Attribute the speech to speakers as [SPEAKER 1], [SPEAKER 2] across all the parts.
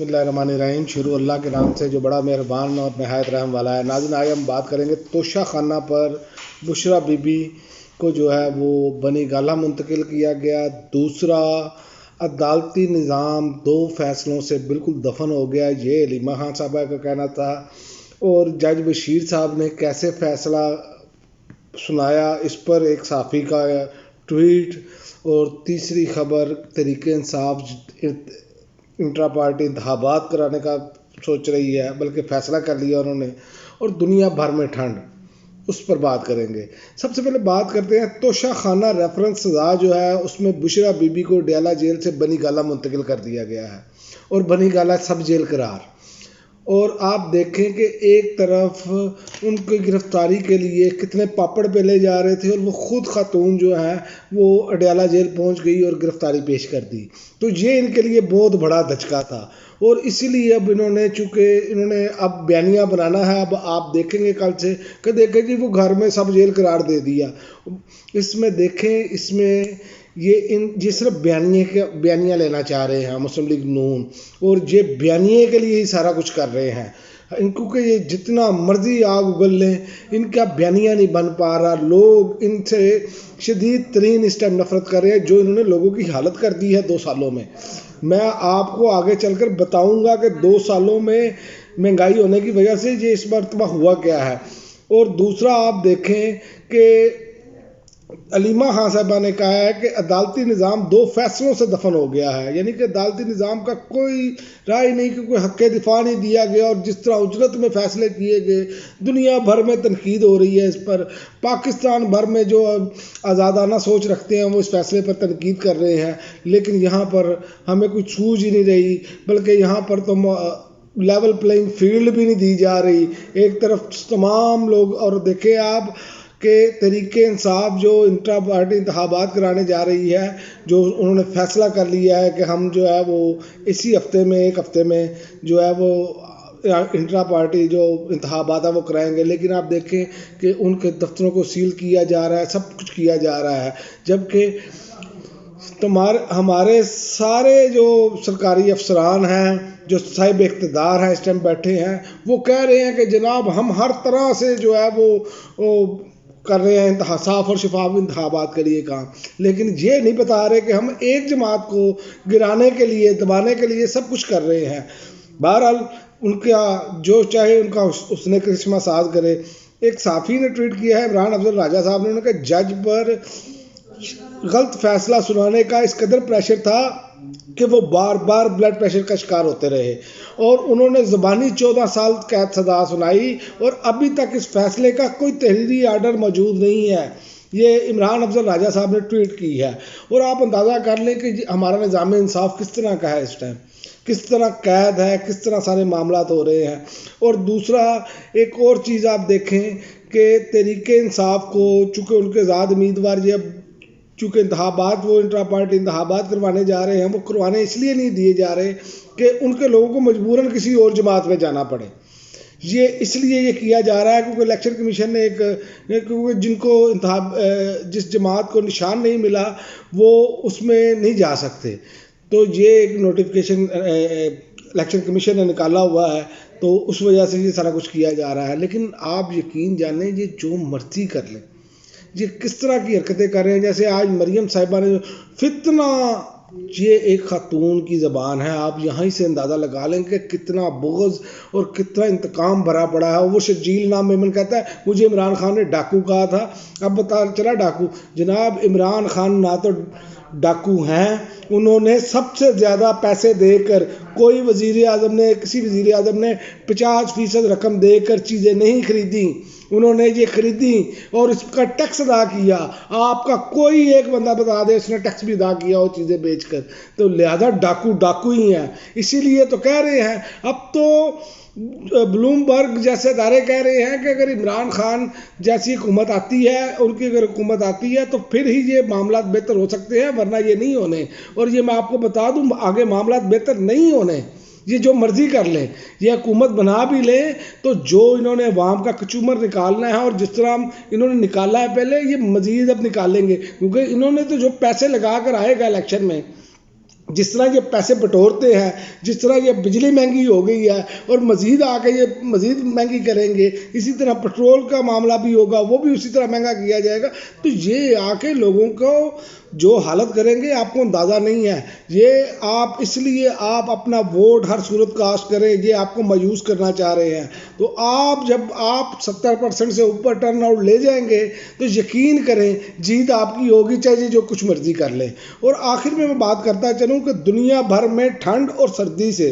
[SPEAKER 1] बिस्मिल्लाहिर्रहमानिर्रहीम। शुरू अल्लाह के नाम से जो बड़ा मेहरबान और नहायत रहम वाला है। नाज़रीन, आज हम बात करेंगे तोशा खाना पर बुशरा बीबी को जो है वो बनी गाला मुंतकिल किया गया। दूसरा, अदालती निज़ाम 2 फैसलों से बिल्कुल दफन हो गया, ये हलीमा खान साहबा का कहना था। और जज बशीर साहब ने कैसे फ़ैसला सुनाया, इस पर एक सहाफ़ी का ट्वीट। और तीसरी खबर, तहरीक इंसाफ इंट्रा पार्टी इंतखाबात कराने का सोच रही है, बल्कि फ़ैसला कर लिया उन्होंने। और दुनिया भर में ठंड, उस पर बात करेंगे। सबसे पहले बात करते हैं तोशा खाना रेफरेंस सज़ा जो है, उसमें बुशरा बीबी को डयाला जेल से बनी गाला मुंतकिल कर दिया गया है और बनी गाला सब जेल करार। और आप देखें कि एक तरफ उनकी गिरफ्तारी के लिए कितने पापड़ बेले जा रहे थे और वो ख़ुद खातून जो है वो अडयाला जेल पहुंच गई और गिरफ्तारी पेश कर दी। तो ये इनके लिए बहुत बड़ा धचका था। और इसीलिए अब इन्होंने अब बयानिया बनाना है। अब आप देखेंगे कल से कि देखें जी वो घर में सब जेल करार दे दिया। इसमें देखें, इसमें ये सिर्फ बयानिया लेना चाह रहे हैं मुस्लिम लीग नून, और ये बयानिए के लिए ही सारा कुछ कर रहे हैं। क्योंकि ये जितना मर्जी आग उगल लें, इनका बयानिया नहीं बन पा रहा। लोग इनसे शदीद तरीन इस टाइम नफरत कर रहे हैं, जो इन्होंने लोगों की हालत कर दी है 2 सालों में। मैं आपको आगे चलकर बताऊंगा कि 2 सालों में महंगाई होने की वजह से ये इस मरतबा हुआ क्या है। और दूसरा, आप देखें कि हलीमा खान साहबा ने कहा है कि अदालती निज़ाम 2 फैसलों से दफन हो गया है, यानी कि अदालती निज़ाम का कोई राय नहीं, कि कोई हक़ दिफा नहीं दिया गया। और जिस तरह उजरत में फ़ैसले किए गए, दुनिया भर में तनकीद हो रही है इस पर। पाकिस्तान भर में जो आज़ादाना सोच रखते हैं वो इस फैसले पर तनकीद कर रहे हैं, लेकिन यहाँ पर हमें कोई सूझ ही नहीं रही, बल्कि यहाँ पर तो लेवल प्लेइंग फील्ड भी नहीं दी जा रही। एक तरफ तमाम लोग, और देखें आप कि तहरीक इंसाफ जो इंट्रा पार्टी इंतखाबात कराने जा रही है, जो उन्होंने फ़ैसला कर लिया है कि हम जो है वो इसी हफ्ते में, 1 हफ्ते में जो है वो इंट्रा पार्टी जो इंतखाबात है वो कराएंगे। लेकिन आप देखें कि उनके दफ्तरों को सील किया जा रहा है, सब कुछ किया जा रहा है, जबकि हमारे सारे जो सरकारी अफसरान हैं, जो साहिब इक़्तिदार हैं, इस टाइम बैठे हैं, वो कह रहे हैं कि जनाब हम हर तरह से जो है वो कर रहे हैं, साफ और शफाफ इंतखाबात के लिए काम। लेकिन ये नहीं बता रहे कि हम एक जमात को गिराने के लिए, दबाने के लिए सब कुछ कर रहे हैं। बहरहाल उनका जो चाहे उनका उसने करिश्मा साज करे। एक साफ़ी ने ट्वीट किया है, इमरान अफजल राजा साहब ने, उन्होंने कहा जज पर गलत फैसला सुनाने का इस कदर प्रेशर था कि वो बार बार ब्लड प्रेशर का शिकार होते रहे, और उन्होंने ज़बानी 14 साल कैद सज़ा सुनाई, और अभी तक इस फैसले का कोई तहरीरी आर्डर मौजूद नहीं है। ये इमरान अफजल राजा साहब ने ट्वीट की है। और आप अंदाज़ा कर लें कि हमारा निज़ाम इंसाफ किस तरह का है इस टाइम, किस तरह कैद है, किस तरह सारे मामलात हो रहे हैं। और दूसरा, एक और चीज़ आप देखें कि तहरीक इंसाफ को, चूँकि उनके आज़ाद उम्मीदवार ये चूँकि इंतखाबात वो इंट्रा पार्टी इंतखाबात करवाने जा रहे हैं, वो करवाने इसलिए नहीं दिए जा रहे कि उनके लोगों को मजबूरन किसी और जमात में जाना पड़े। ये इसलिए ये किया जा रहा है क्योंकि इलेक्शन कमीशन ने क्योंकि जिनको जिस जमात को निशान नहीं मिला वो उसमें नहीं जा सकते। तो ये एक नोटिफिकेशन इलेक्शन कमीशन ने निकाला हुआ है, तो उस वजह से ये सारा कुछ किया जा रहा है। लेकिन आप यकीन जानें, ये जो मर्जी कर लें, ये किस तरह की हरकतें कर रहे हैं। जैसे आज मरियम साहिबा ने फितना, ये एक खातून की ज़बान है, आप यहाँ ही से अंदाज़ा लगा लें कि कितना बुग़्ज़ और कितना इंतकाम भरा पड़ा है। वो शर्जील नाम मेमन कहता है मुझे इमरान खान ने डाकू कहा था, अब पता चला डाकू। जनाब, इमरान खान ना तो डाकू हैं, उन्होंने सबसे ज़्यादा पैसे देकर, कोई वज़ीर आज़म ने, किसी वज़ीर आज़म ने 50% रकम देकर चीज़ें नहीं खरीदी, उन्होंने ये खरीदी और इसका टैक्स अदा किया। आपका कोई एक बंदा बता दे उसने टैक्स भी अदा किया वो चीज़ें बेचकर, तो लिहाजा डाकू डाकू ही हैं। इसीलिए तो कह रहे हैं, अब तो ब्लूमबर्ग जैसे अदारे कह रहे हैं कि अगर इमरान खान जैसी हुकूमत आती है, उनकी अगर हुकूमत आती है तो फिर ही ये मामला बेहतर हो सकते हैं, वरना ये नहीं होने। और ये मैं आपको बता दूं, आगे मामला बेहतर नहीं होने। ये जो मर्जी कर लें, ये हुकूमत बना भी लें, तो जो इन्होंने अवाम का कचूमर निकालना है, और जिस तरह इन्होंने निकाला है पहले, ये मज़ीद अब निकालेंगे। क्योंकि इन्होंने तो जो पैसे लगा कर आएगा इलेक्शन में, جس طرح یہ پیسے بٹورتے ہیں، جس طرح یہ بجلی مہنگی ہو گئی ہے اور مزید آ کے یہ مزید مہنگی کریں گے، اسی طرح پٹرول کا معاملہ بھی ہوگا، وہ بھی اسی طرح مہنگا کیا جائے گا. تو یہ آ کے لوگوں کو جو حالت کریں گے آپ کو اندازہ نہیں ہے. یہ آپ اس لیے آپ اپنا ووٹ ہر صورت کاسٹ کریں، یہ آپ کو مایوس کرنا چاہ رہے ہیں. تو جب آپ 70% سے اوپر ٹرن آؤٹ لے جائیں گے تو یقین کریں جیت آپ کی ہوگی، چاہے جو کچھ مرضی کر لیں. اور آخر میں بات کرتا چلوں کہ دنیا بھر میں ٹھنڈ اور سردی سے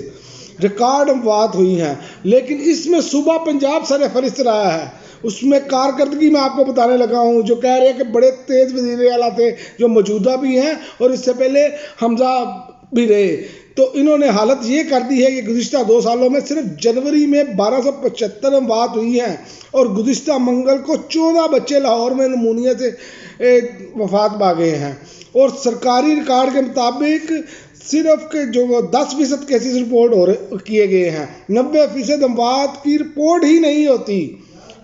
[SPEAKER 1] ریکارڈ اموات ہوئی ہیں، لیکن اس میں صوبہ پنجاب سر فہرست رہا ہے. اس میں کارکردگی میں آپ کو بتانے لگا ہوں، جو کہہ رہے ہیں کہ بڑے تیز وزیر اعلیٰ تھے، جو موجودہ بھی ہیں اور اس سے پہلے حمزہ بھی رہے. تو انہوں نے حالت یہ کر دی ہے کہ گزشتہ 2 سالوں میں صرف جنوری میں 1275 اموات ہوئی ہیں اور گزشتہ منگل کو 14 بچے لاہور میں نمونیا سے وفات پا گئے ہیں. اور سرکاری ریکارڈ کے مطابق صرف کہ جو 10% کیسز رپورٹ کیے گئے ہیں، 90% اموات کی رپورٹ ہی نہیں ہوتی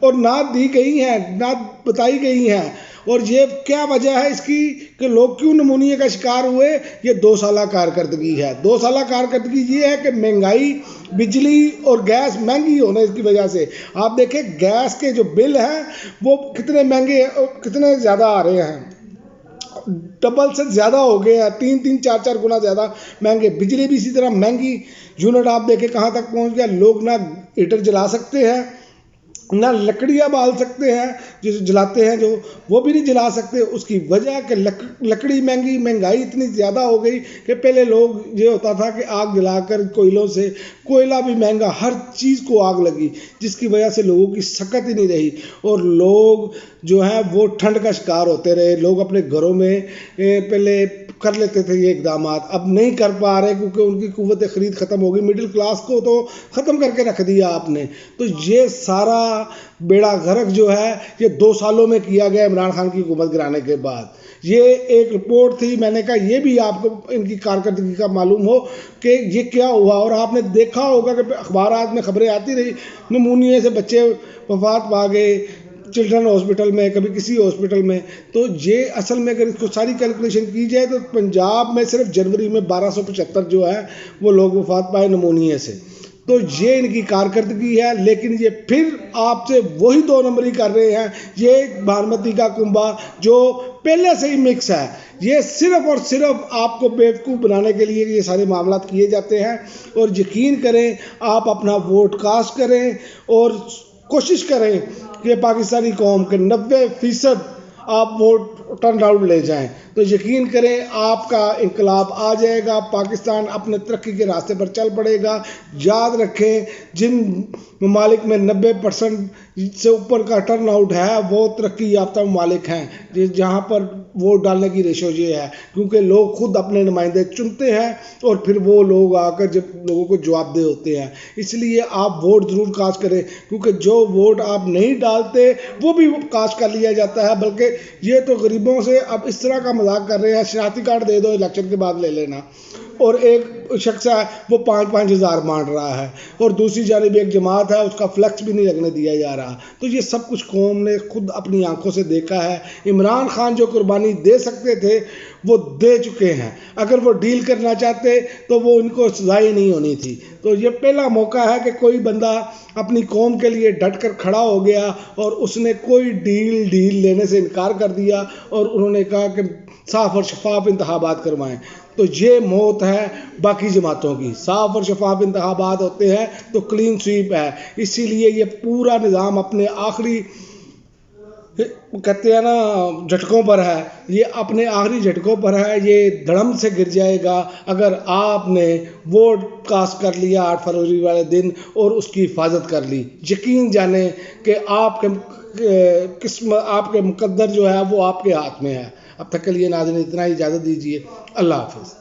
[SPEAKER 1] اور نہ دی گئی ہیں، نہ بتائی گئی ہیں. اور یہ کیا وجہ ہے اس کی کہ لوگ کیوں نمونیا کا شکار ہوئے؟ یہ 2 سالہ کارکردگی ہے. 2 سالہ کارکردگی یہ ہے کہ مہنگائی، بجلی اور گیس مہنگی ہونے کی وجہ سے آپ دیکھیں گیس کے جو بل ہیں وہ کتنے مہنگے، کتنے زیادہ آ رہے ہیں، ڈبل سے زیادہ ہو گئے ہیں، 3 4 گنا زیادہ مہنگے. بجلی بھی اسی طرح مہنگی، یونٹ آپ دیکھیں کہاں تک پہنچ گیا. لوگ نہ ہیٹر جلا سکتے ہیں، نہ لکڑیاں بال سکتے ہیں، جو جلاتے ہیں جو وہ بھی نہیں جلا سکتے. اس کی وجہ کہ لکڑی مہنگی، مہنگائی اتنی زیادہ ہو گئی کہ پہلے لوگ یہ ہوتا تھا کہ آگ جلا کر کوئلوں سے، کوئلہ بھی مہنگا، ہر چیز کو آگ لگی، جس کی وجہ سے لوگوں کی سکت ہی نہیں رہی اور لوگ جو ہے وہ ٹھنڈ کا شکار ہوتے رہے. لوگ اپنے گھروں میں پہلے کر لیتے تھے یہ اقدامات، اب نہیں کر پا رہے کیونکہ ان کی قوت خرید ختم ہو گئی. مڈل کلاس کو تو ختم کر کے رکھ دیا آپ نے. تو یہ سارا بیڑا غرق جو ہے یہ 2 سالوں میں کیا گیا عمران خان کی حکومت گرانے کے بعد. یہ ایک رپورٹ تھی، میں نے کہا یہ بھی آپ کو ان کی کارکردگی کا معلوم ہو کہ یہ کیا ہوا. اور آپ نے دیکھا ہوگا کہ اخبارات میں خبریں آتی رہی، نمونیا سے بچے وفات پا گئے چلڈرن ہاسپٹل میں، کبھی کسی ہاسپٹل میں. تو یہ اصل میں اگر اس کو ساری کیلکولیشن کی جائے تو پنجاب میں صرف جنوری میں 1275 جو ہے وہ لوگ وفات پائے نمونیا سے. تو یہ ان کی کارکردگی ہے. لیکن یہ پھر آپ سے وہی 2 نمبری کر رہے ہیں. یہ بھارمتی کا کنبہ جو پہلے سے ہی مکس ہے، یہ صرف اور صرف آپ کو بیوقوف بنانے کے لیے یہ سارے معاملات کیے جاتے ہیں. اور یقین کریں آپ اپنا ووٹ کاسٹ کریں اور کوشش کریں کہ پاکستانی قوم کے 90% آپ ووٹ ٹرن آؤٹ لے جائیں تو یقین کریں آپ کا انقلاب آ جائے گا. پاکستان اپنے ترقی کے راستے پر چل پڑے گا. یاد رکھیں جن ممالک میں 90% سے اوپر کا ٹرن آؤٹ ہے وہ ترقی یافتہ ممالک ہیں، جہاں پر ووٹ ڈالنے کی ریشو یہ ہے کیونکہ لوگ خود اپنے نمائندے چنتے ہیں اور پھر وہ لوگ آ کر جب لوگوں کو جواب دہ ہوتے ہیں. اس لیے آپ ووٹ ضرور کاسٹ کریں کیونکہ جو ووٹ آپ نہیں ڈالتے وہ بھی کاسٹ کر لیا جاتا ہے. بلکہ یہ تو غریبوں سے اب اس طرح کا مذاق کر رہے ہیں، شناختی کارڈ دے دو الیکشن کے بعد لے لینا. اور ایک شخص ہے وہ 5-5 ہزار مانگ رہا ہے اور دوسری جانب ایک جماعت ہے اس کا فلیکس بھی نہیں لگنے دیا جا رہا. تو یہ سب کچھ قوم نے خود اپنی آنکھوں سے دیکھا ہے. عمران خان جو قربانی دے سکتے تھے وہ دے چکے ہیں. اگر وہ ڈیل کرنا چاہتے تو وہ ان کو سزائیں نہیں ہونی تھی. تو یہ پہلا موقع ہے کہ کوئی بندہ اپنی قوم کے لیے ڈٹ کر کھڑا ہو گیا اور اس نے کوئی ڈیل لینے سے انکار کر دیا اور انہوں نے کہا کہ صاف اور شفاف انتخابات کروائیں. تو یہ موت ہے باقی جماعتوں کی. صاف اور شفاف انتخابات ہوتے ہیں تو کلین سویپ ہے. اسی لیے یہ پورا نظام اپنے آخری کہتے ہیں نا جھٹکوں پر ہے، یہ اپنے آخری جھٹکوں پر ہے. یہ دھڑم سے گر جائے گا اگر آپ نے ووٹ کاسٹ کر لیا 8 فروری والے دن اور اس کی حفاظت کر لی. یقین جانیں کہ آپ کے مقدر جو ہے وہ آپ کے ہاتھ میں ہے. اب تک کے لیے ناظرین اتنا ہی، اجازت دیجیے. اللہ حافظ.